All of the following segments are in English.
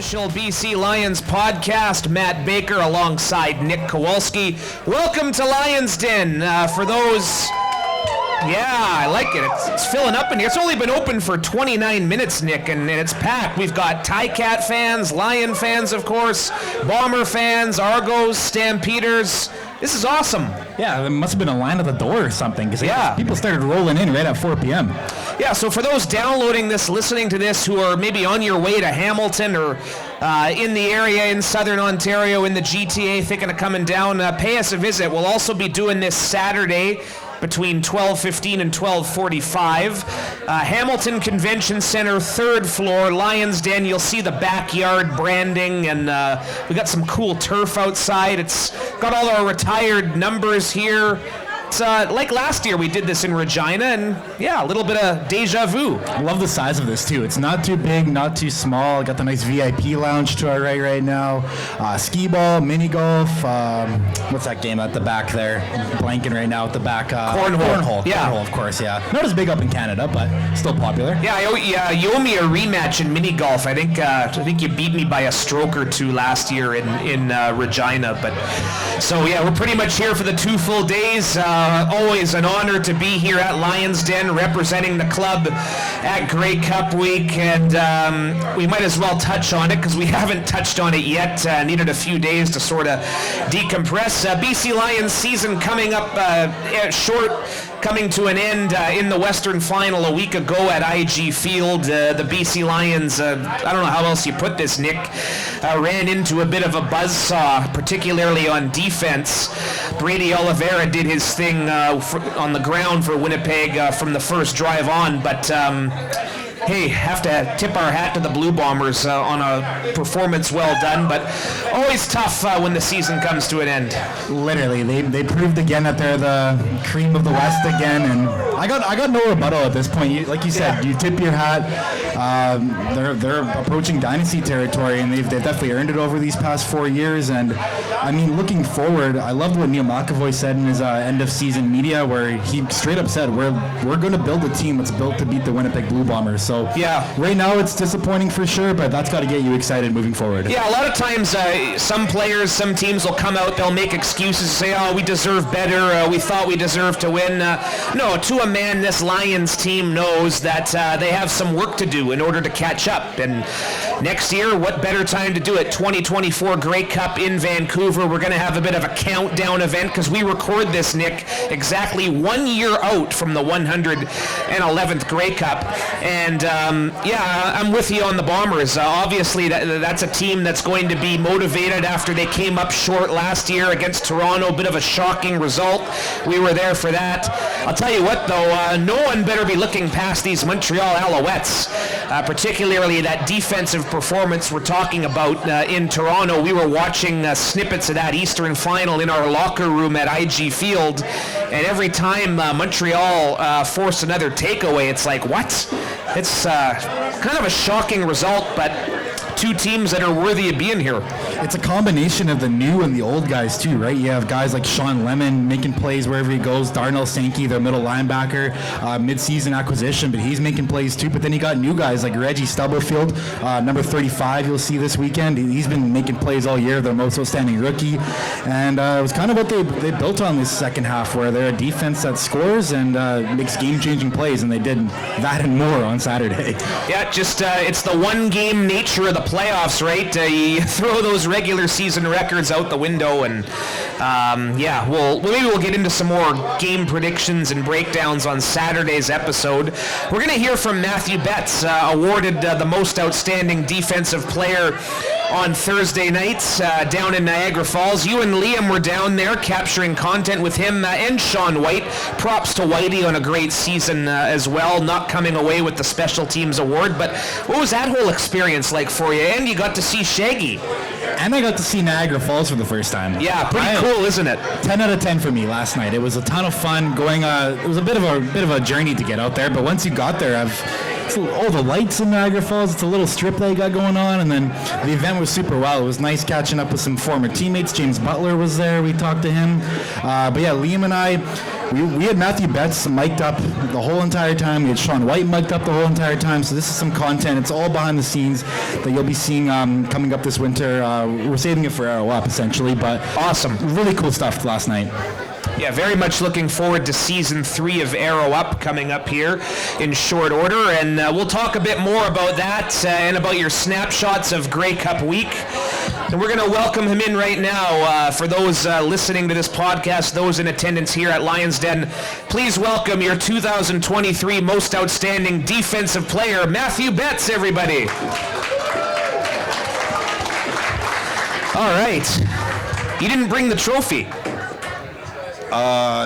official BC Lions podcast. Matt Baker alongside Nick Kowalski. Welcome to Lions Den. For those... Yeah, I like it. It's filling up in here. It's only been open for 29 minutes, Nick, and it's packed. We've got Ticat fans, Lion fans, of course, Bomber fans, Argos, Stampeders. This is awesome. Yeah, there must have been a line at the door or something, because people started rolling in right at 4 p.m. Yeah, so for those downloading this, listening to this, who are maybe on your way to Hamilton or in the area in southern Ontario, in the GTA, thinking of coming down, pay us a visit. We'll also be doing this Saturday between 12:15 and 12:45. Hamilton Convention Center, 3rd floor, Lions Den. You'll see the backyard branding, and we got some cool turf outside. It's got all our retired numbers here. It's like last year we did this in Regina, and yeah, a little bit of deja vu. I love the size of this too. It's not too big, not too small. Got the nice VIP lounge to our right now. Skee ball, mini golf. What's that game at the back there? Blanking right now at the back. Cornhole. Yeah. Cornhole, of course. Yeah. Not as big up in Canada, but still popular. Yeah, you owe me a rematch in mini golf. I think you beat me by a stroke or two last year in Regina. But so yeah, we're pretty much here for the 2 full days. Always an honor to be here at Lions Den representing the club at Grey Cup Week, and we might as well touch on it because we haven't touched on it yet. Needed a few days to sort of decompress. BC Lions season coming up short, coming to an end in the Western Final a week ago at IG Field. The BC Lions, I don't know how else you put this, Nick, ran into a bit of a buzzsaw, particularly on defense. Brady Oliveira did his thing on the ground for Winnipeg from the first drive on, but hey, have to tip our hat to the Blue Bombers on a performance well done, but always tough when the season comes to an end. Literally, they proved again that they're the cream of the West again, and I got no rebuttal at this point. Like you said, you tip your hat. They're approaching dynasty territory, and they've definitely earned it over these past 4 years. And I mean, looking forward, I loved what Neil McAvoy said in his end of season media, where he straight up said, "We're going to build a team that's built to beat the Winnipeg Blue Bombers." So yeah, right now it's disappointing for sure, but that's got to get you excited moving forward. Yeah, a lot of times some players, some teams will come out, they'll make excuses, say, "Oh, we deserve better. We thought we deserved to win." No, to a man, this Lions team knows that they have some work to do in order to catch up. And next year, what better time to do it? 2024 Grey Cup in Vancouver. We're going to have a bit of a countdown event because we record this, Nick, exactly 1 year out from the 111th Grey Cup. And yeah, I'm with you on the Bombers. Obviously, that's a team that's going to be motivated after they came up short last year against Toronto. Bit of a shocking result. We were there for that. I'll tell you what, though, no one better be looking past these Montreal Alouettes, particularly that defensive performance we're talking about in Toronto. We were watching snippets of that Eastern Final in our locker room at IG Field, and every time Montreal forced another takeaway, it's like, what? It's kind of a shocking result, but two teams that are worthy of being here. It's a combination of the new and the old guys too, right? You have guys like Sean Lemon making plays wherever he goes. Darnell Sankey, their middle linebacker, mid-season acquisition, but he's making plays too. But then you got new guys like Reggie Stubblefield, number 35 you'll see this weekend. He's been making plays all year, their most outstanding rookie. And it was kind of what they built on this second half, where they're a defense that scores and makes game-changing plays, and they did that and more on Saturday. Yeah, just it's the one-game nature of the playoffs, right? You throw those regular season records out the window, and yeah, maybe we'll get into some more game predictions and breakdowns on Saturday's episode. We're going to hear from Mathieu Betts, awarded the most outstanding defensive player on Thursday nights down in Niagara Falls. You and Liam were down there capturing content with him and Sean White. Props to Whitey on a great season as well, not coming away with the Special Teams Award. But what was that whole experience like for you? And you got to see Shaggy. And I got to see Niagara Falls for the first time. Yeah, pretty cool, isn't it? 10 out of 10 for me last night. It was a ton of fun going. It was a bit of a journey to get out there, but once you got there, all the lights in Niagara Falls. It's a little strip that you got going on, and then the event was super wild. It was nice catching up with some former teammates. James Butler was there. We talked to him. But yeah, Liam and I, we had Matthew Betts mic'd up the whole entire time. We had Sean White mic'd up the whole entire time. So this is some content. It's all behind the scenes that you'll be seeing coming up this winter. We're saving it for Arrow Up, essentially. But awesome. Really cool stuff last night. Yeah, very much looking forward to Season 3 of Arrow Up coming up here in short order. And we'll talk a bit more about that and about your snapshots of Grey Cup week. And we're going to welcome him in right now. For those listening to this podcast, those in attendance here at Lions Den, please welcome your 2023 Most Outstanding Defensive Player, Mathieu Betts, everybody. All right. You didn't bring the trophy.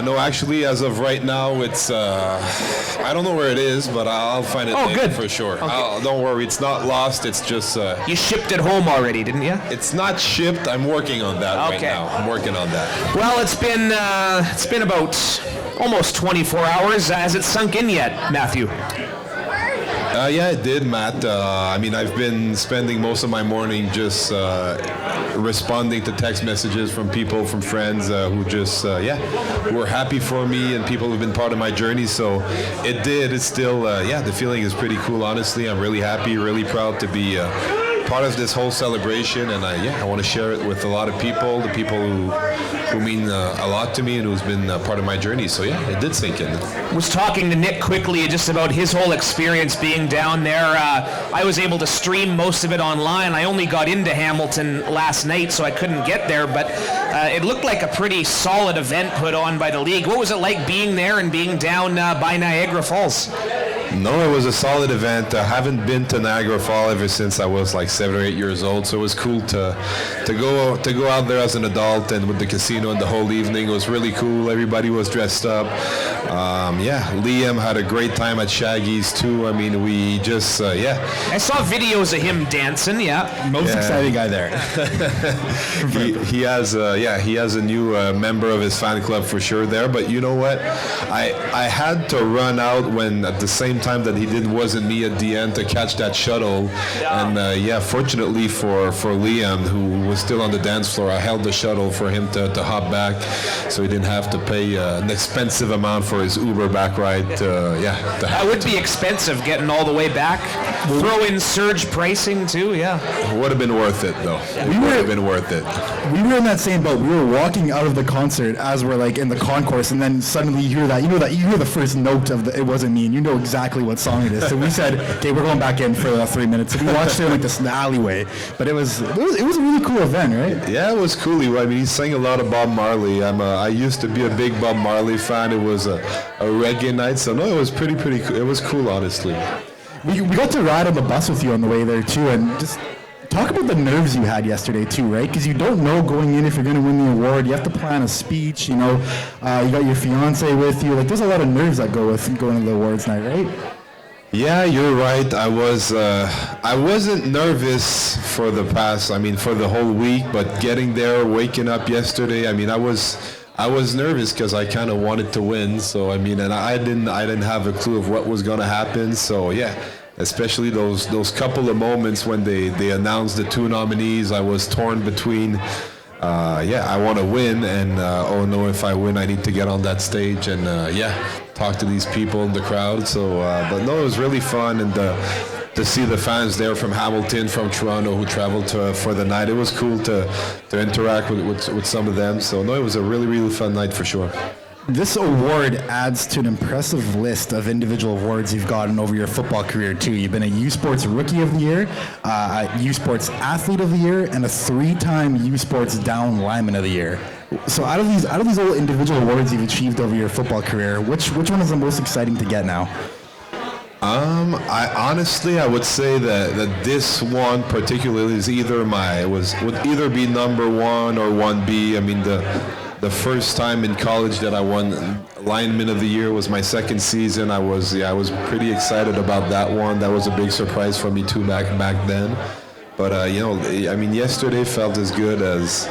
No, actually, as of right now, it's, I don't know where it is, but I'll find it later for sure. Okay. Don't worry, it's not lost, it's just... You shipped it home already, didn't you? It's not shipped, I'm working on that right now. I'm working on that. Well, it's been about almost 24 hours. Has it sunk in yet, Mathieu? Yeah, it did, Matt. I mean, I've been spending most of my morning just responding to text messages from people, from friends who just, who were happy for me and people who've been part of my journey. So it did. It's still, the feeling is pretty cool, honestly. I'm really happy, really proud to be part of this whole celebration, and I want to share it with a lot of people, the people who mean a lot to me and who's been part of my journey. So yeah, it did sink in. Was talking to Nick quickly just about his whole experience being down there. I was able to stream most of it online. I only got into Hamilton last night, so I couldn't get there, but it looked like a pretty solid event put on by the league. What was it like being there and being down by Niagara Falls? No, it was a solid event. I haven't been to Niagara Falls ever since I was like 7 or 8 years old, so it was cool to go out there as an adult and with the casino and the whole evening. It was really cool. Everybody was dressed up. Liam had a great time at Shaggy's too. I mean, we just I saw videos of him dancing. Most exciting guy there. he has a new member of his fan club for sure there. But you know what? I had to run out when at the same time that wasn't me at the end to catch that shuttle. And fortunately for Liam, who was still on the dance floor, I held the shuttle for him to hop back, so he didn't have to pay an expensive amount for his Uber back ride. That would be expensive getting all the way back. Throw in surge pricing too. It would have been worth it though. It would have been worth it. We were in that same boat. We were walking out of the concert as we're like in the concourse, and then suddenly you hear the first note of It Wasn't Me, and you know exactly what song it is. So we said, okay, we're going back in for 3 minutes. So we watched it in like this alleyway, but it was a really cool event, right? Yeah, it was cool. I mean, he sang a lot of Bob Marley. I used to be a big Bob Marley fan. It was a reggae night, so no, it was pretty cool. It was cool, honestly. We got to ride on the bus with you on the way there too, and just talk about the nerves you had yesterday too, right? Because you don't know going in if you're going to win the award. You have to plan a speech. You got your fiancee with you. Like, there's a lot of nerves that go with going to the awards night, right? Yeah, you're right. I wasn't nervous for the whole week, but getting there, waking up yesterday, I was nervous because I kind of wanted to win. So and I didn't have a clue of what was going to happen. So yeah, especially those couple of moments when they announced the two nominees, I was torn between I want to win, and oh no, if I win, I need to get on that stage and talk to these people in the crowd. So, but no, it was really fun, and to see the fans there from Hamilton, from Toronto, who traveled for the night. It was cool to interact with some of them. So no, it was a really, really fun night for sure. This award adds to an impressive list of individual awards you've gotten over your football career too. You've been a U Sports Rookie of the Year, a U Sports Athlete of the Year, and a 3-time U Sports Down Lineman of the Year. So out of these little individual awards you've achieved over your football career, which one is the most exciting to get now? I would say that this one particularly is would either be number 1 or 1B. I mean, the first time in college that I won Lineman of the Year was my second season. I was pretty excited about that one. That was a big surprise for me too back then. But yesterday felt as good as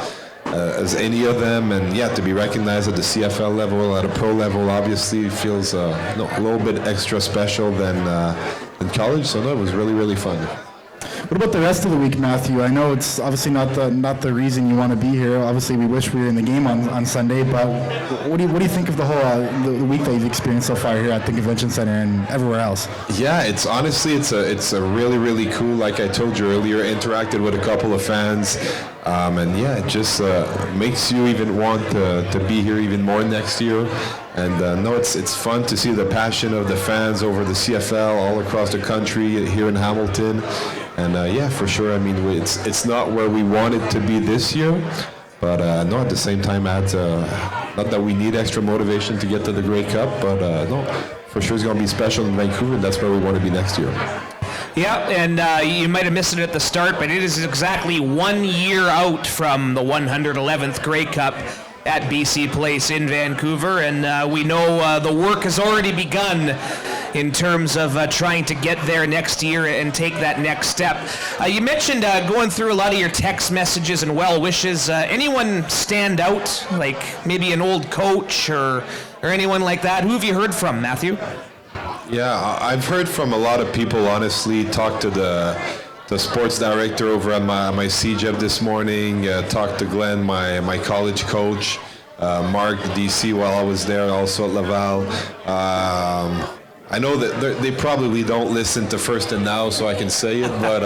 any of them, and to be recognized at the CFL level, at a pro level, obviously feels a little bit extra special than in college. So no, it was really, really fun. What about the rest of the week, Matthew? I know it's obviously not the reason you want to be here. Obviously, we wish we were in the game on Sunday. But what do you think of the whole the week that you've experienced so far here at the convention center and everywhere else? Yeah, it's honestly it's a really, really cool. Like I told you earlier, interacted with a couple of fans, and yeah, it just makes you even want to be here even more next year. And no, it's fun to see the passion of the fans over the CFL all across the country here in Hamilton. And yeah, for sure. I mean, it's not where we wanted to be this year, but no, at the same time, not that we need extra motivation to get to the Grey Cup, but no, for sure it's going to be special in Vancouver, and that's where we want to be next year. Yeah, and you might have missed it at the start, but it is exactly 1 year out from the 111th Grey Cup at BC Place in Vancouver, and we know the work has already begun in terms of trying to get there next year and take that next step. You mentioned going through a lot of your text messages and well wishes. Anyone stand out, like maybe an old coach or anyone like that? Who have you heard from, Matthew? Yeah, I've heard from a lot of people, honestly. Talked to the sports director over at my CJEP this morning, talked to Glenn, my college coach, Mark, the DC, while I was there, also at Laval. I know that they probably don't listen to First and Now, so I can say it, but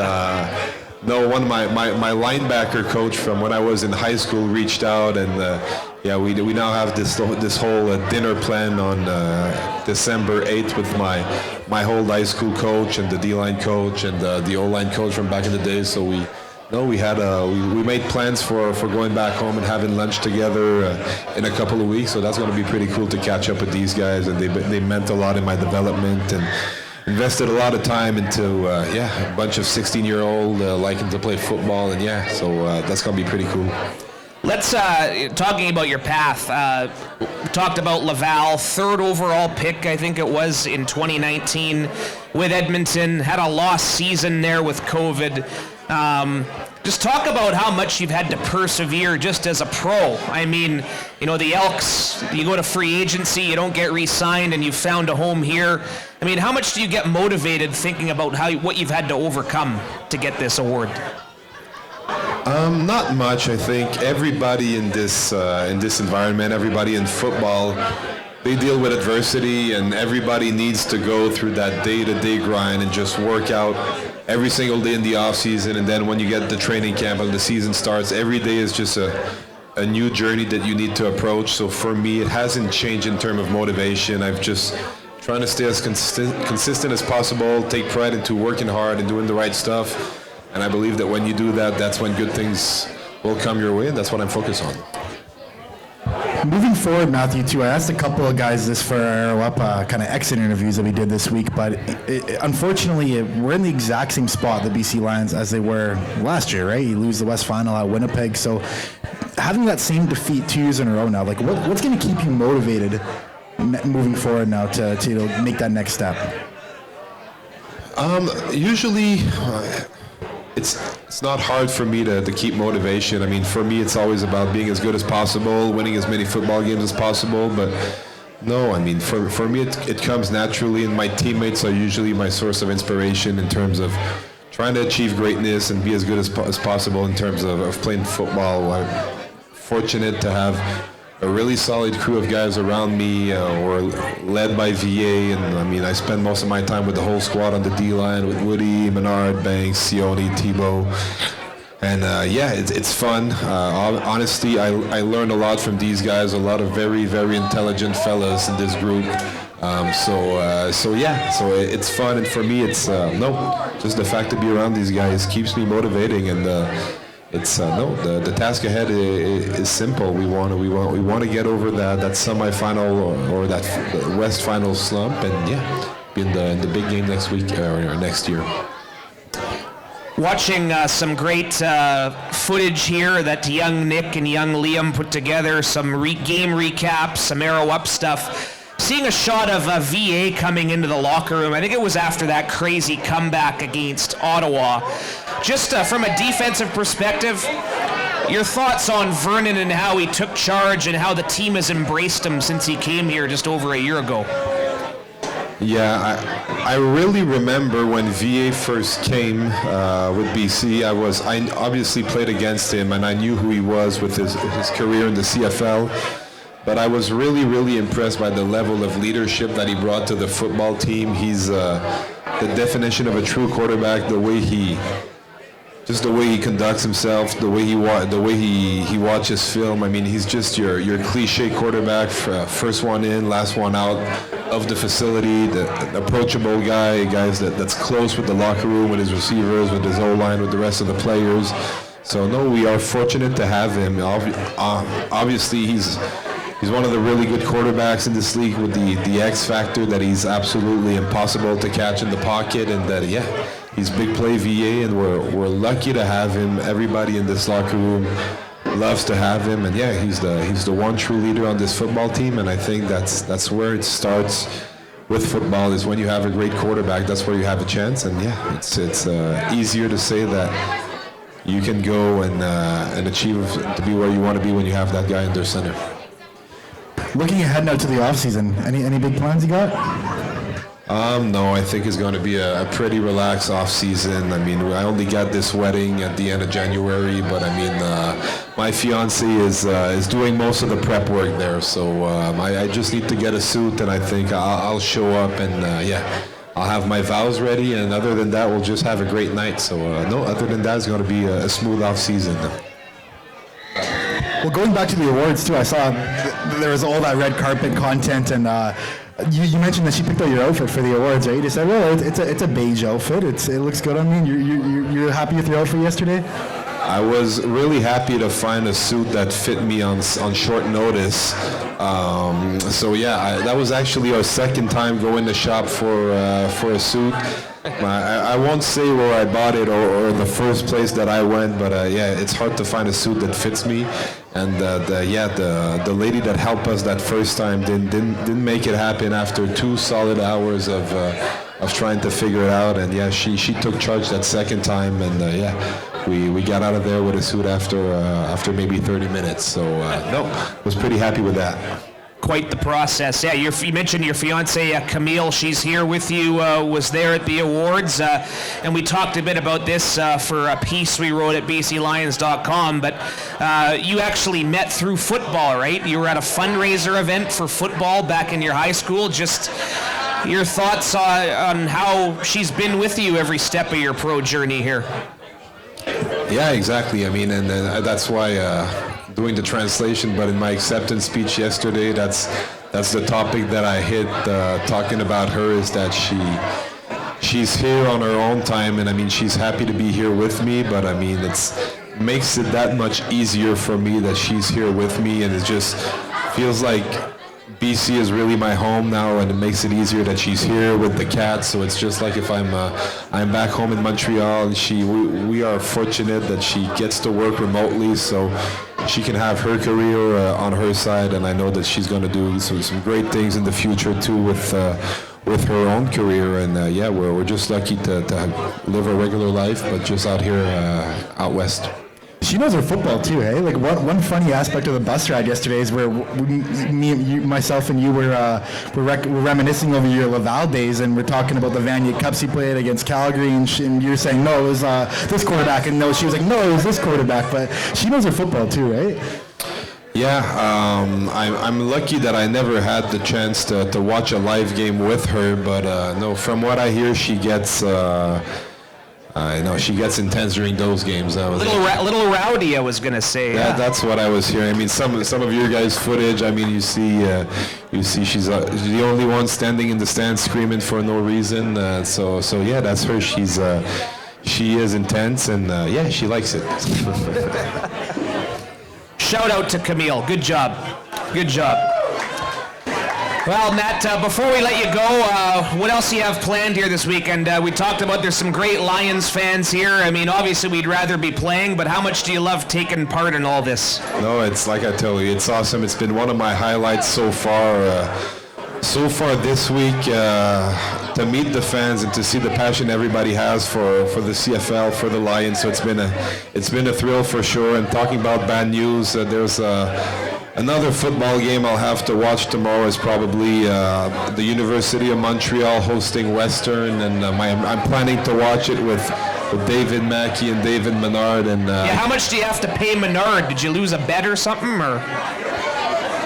no, one of my linebacker coach from when I was in high school reached out, and yeah, we now have this whole dinner plan on December 8th with my whole high school coach and the D-line coach and the O-line coach from back in the day. So we made plans for going back home and having lunch together in a couple of weeks. So that's going to be pretty cool to catch up with these guys, and they meant a lot in my development and invested a lot of time into a bunch of 16-year-old liking to play football, and yeah, so that's going to be pretty cool. Let's, talking about your path, talked about Laval, 3rd overall pick, I think it was, in 2019 with Edmonton, had a lost season there with COVID. Just talk about how much you've had to persevere just as a pro. I mean, you know, the Elks, you go to free agency, you don't get re-signed, and you've found a home here. I mean, how much do you get motivated thinking about what you've had to overcome to get this award? Not much. I think everybody in this environment, everybody in football, they deal with adversity, and everybody needs to go through that day-to-day grind and just work out every single day in the off season. And then when you get the training camp and the season starts, every day is just a new journey that you need to approach. So for me, it hasn't changed in terms of motivation. I've just trying to stay as consistent as possible, take pride into working hard and doing the right stuff. And I believe that when you do that, that's when good things will come your way, and that's what I'm focused on. Moving forward, Matthew, too, I asked a couple of guys this for our kind of exit interviews that we did this week, but unfortunately, we're in the exact same spot, the BC Lions, as they were last year, right? You lose the West Final at Winnipeg, so having that same defeat 2 years in a row now, like what's going to keep you motivated moving forward now to make that next step? Usually, it's not hard for me to keep motivation. I mean, for me, it's always about being as good as possible, winning as many football games as possible. But no, I mean, for me, it comes naturally, and my teammates are usually my source of inspiration in terms of trying to achieve greatness and be as good as possible in terms of playing football. I'm fortunate to have a really solid crew of guys around me, or led by VA, and I mean, I spend most of my time with the whole squad on the D-line with Woody, Menard, Banks, Sione, Thibault, and yeah, it's fun. Honestly, I learned a lot from these guys, a lot of very, very intelligent fellas in this group. So it's fun, and for me, it's just the fact to be around these guys keeps me motivating, and the task ahead is simple. We want to get over that semifinal or that West final slump, and yeah, be in the big game next week or next year. Watching some great footage here that young Nick and young Liam put together, some game recaps, some arrow up stuff. Seeing a shot of VA coming into the locker room, I think it was after that crazy comeback against Ottawa. Just from a defensive perspective, your thoughts on Vernon and how he took charge and how the team has embraced him since he came here just over a year ago? Yeah, I really remember when VA first came with BC. I obviously played against him, and I knew who he was with his career in the CFL. But I was really, really impressed by the level of leadership that he brought to the football team. He's the definition of a true quarterback. The way he conducts himself, the way he watches film. I mean, he's just your cliche quarterback, first one in, last one out of the facility, the approachable guys that's close with the locker room, with his receivers, with his O-line, with the rest of the players. So no, we are fortunate to have him. Obviously, he's one of the really good quarterbacks in this league with the X factor that he's absolutely impossible to catch in the pocket, and that he's big play VA, and we're lucky to have him. Everybody in this locker room loves to have him, and he's the one true leader on this football team, and I think that's where it starts with football, is when you have a great quarterback, that's where you have a chance. And it's easier to say that you can go and achieve to be where you want to be when you have that guy in their center. Looking ahead now to the offseason, any big plans you got? No, I think it's going to be a pretty relaxed off season. I mean, I only got this wedding at the end of January, but I mean, my fiancee is doing most of the prep work there. So I just need to get a suit, and I think I'll show up, and I'll have my vows ready. And other than that, we'll just have a great night. So no, other than that, it's going to be a smooth off season. Well, going back to the awards too, I saw there was all that red carpet content, and you mentioned that she picked out your outfit for the awards, right? You said, well, it's a beige outfit. It looks good on me. You're happy with your outfit yesterday? I was really happy to find a suit that fit me on short notice. That was actually our second time going to shop for a suit. I won't say where I bought it or the first place that I went, but it's hard to find a suit that fits me. And the lady that helped us that first time didn't make it happen after 2 solid hours of trying to figure it out. And she took charge that second time, and we got out of there with a suit after maybe 30 minutes. So was pretty happy with that. Quite the process. Yeah, you mentioned your fiancee, Camile. She's here with you, was there at the awards, and we talked a bit about this for a piece we wrote at bclions.com, but you actually met through football, right? You were at a fundraiser event for football back in your high school. Just your thoughts on how she's been with you every step of your pro journey here. Yeah, exactly. I mean, and that's why doing the translation, but in my acceptance speech yesterday, that's the topic that I hit, talking about her, is that she's here on her own time, and I mean, she's happy to be here with me, but I mean, makes it that much easier for me that she's here with me, and it just feels like BC is really my home now, and it makes it easier that she's here with the cats. So it's just like if I'm back home in Montreal, and we are fortunate that she gets to work remotely, so she can have her career on her side, and I know that she's going to do some great things in the future too with her own career. And we're just lucky to live a regular life, but just out here out west. She knows her football too, hey? Like one funny aspect of the bus ride yesterday is where myself and you were reminiscing over your Laval days, and we're talking about the Vanier Cups he played against Calgary, and you were saying, no, it was this quarterback, and no, she was like, no, it was this quarterback. But she knows her football too, right? Yeah, I'm lucky that I never had the chance to watch a live game with her, but no, from what I hear, she gets... she gets intense during those games. Little rowdy, I was gonna say. That's what I was hearing. I mean, some of your guys' footage. I mean, you see she's the only one standing in the stands screaming for no reason. So that's her. She is intense, and she likes it. Shout out to Camile. Good job. Good job. Well, Matt, before we let you go, what else do you have planned here this weekend? We talked about there's some great Lions fans here. I mean, obviously we'd rather be playing, but how much do you love taking part in all this? No, it's like I tell you, it's awesome. It's been one of my highlights so far. This week, to meet the fans and to see the passion everybody has for the CFL, for the Lions. So it's been a thrill for sure. And talking about bad news, there's Another football game I'll have to watch tomorrow is probably the University of Montreal hosting Western, and I'm planning to watch it with David Mackey and David Menard. And how much do you have to pay Menard? Did you lose a bet or something, or?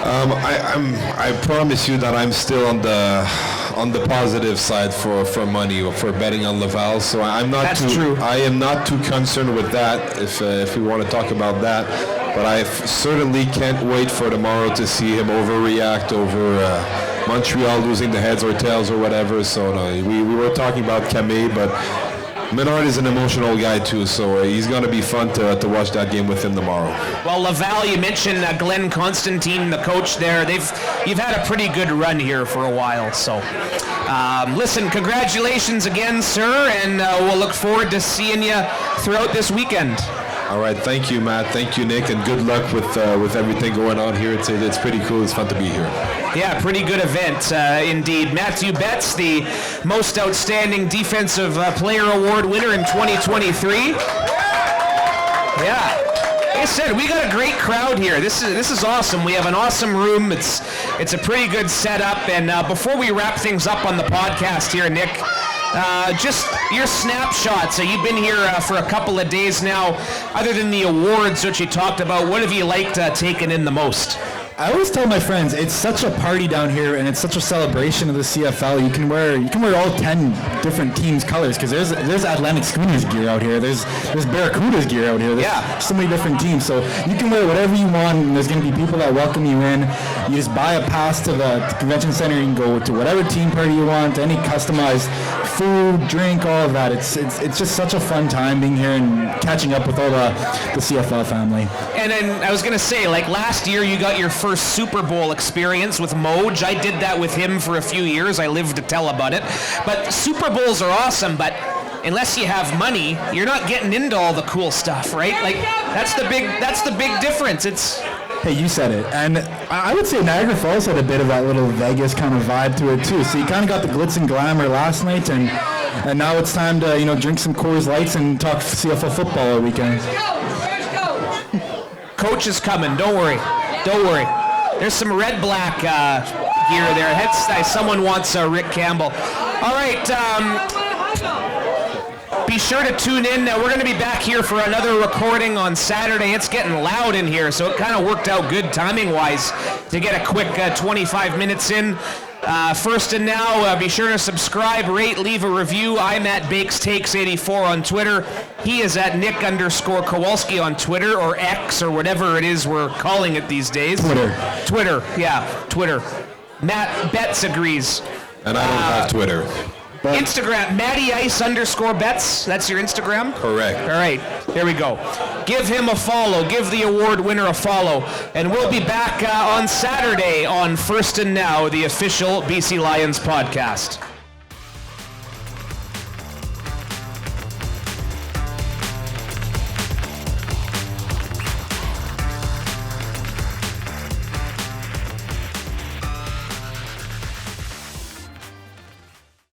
I promise you that I'm still on the positive side for money, for betting on Laval. So I'm not. That's true. I am not too concerned with that. If we want to talk about that, but I certainly can't wait for tomorrow to see him overreact over Montreal losing the heads or tails or whatever. So we were talking about Camile, but Menard is an emotional guy too, so he's going to be fun to watch that game with him tomorrow. Well, Laval, you mentioned Glenn Constantine, the coach there. You've had a pretty good run here for a while. So, listen, congratulations again, sir, and we'll look forward to seeing you throughout this weekend. All right, thank you, Matt. Thank you, Nick, and good luck with everything going on here. It's pretty cool. It's fun to be here. Yeah, pretty good event, indeed. Mathieu Betts, the Most Outstanding Defensive Player Award winner in 2023. Yeah. Like I said, we got a great crowd here. This is awesome. We have an awesome room. It's a pretty good setup. And before we wrap things up on the podcast here, Nick, just your snapshots. You've been here for a couple of days now. Other than the awards which you talked about, what have you liked taking in the most? I always tell my friends, it's such a party down here, and it's such a celebration of the CFL. You can wear all 10 different teams' colors, because there's Atlantic Schooners gear out here, there's Barracuda's gear out here. There's so many different teams, so you can wear whatever you want, and there's going to be people that welcome you in. You just buy a pass to the convention center, you can go to whatever team party you want, any customized food, drink, all of that. It's just such a fun time being here and catching up with all the CFL family. And then I was going to say, like last year, you got your first Super Bowl experience with Moj. I did that with him for a few years. I lived to tell about it. But Super Bowls are awesome, but unless you have money, you're not getting into all the cool stuff, right? Like that's the big difference. Hey, you said it. And I would say Niagara Falls had a bit of that little Vegas kind of vibe to it too. So you kind of got the glitz and glamour last night, and now it's time to drink some Coors Lights and talk CFL football all weekend. Coach is coming. Don't worry. There's some red-black gear there. Someone wants Rick Campbell. All right. Be sure to tune in. We're going to be back here for another recording on Saturday. It's getting loud in here, so it kind of worked out good timing-wise to get a quick 25 minutes in. First and now, be sure to subscribe, rate, leave a review. I'm at BakesTakes84 on Twitter. He is at Nick_Kowalski on Twitter, or X, or whatever it is we're calling it these days. Twitter. Matt Betts agrees. And I don't have Twitter. Instagram, MattyIce_Betts. That's your Instagram? Correct. All right, there we go. Give him a follow. Give the award winner a follow. And we'll be back on Saturday on First and Now, the official BC Lions podcast.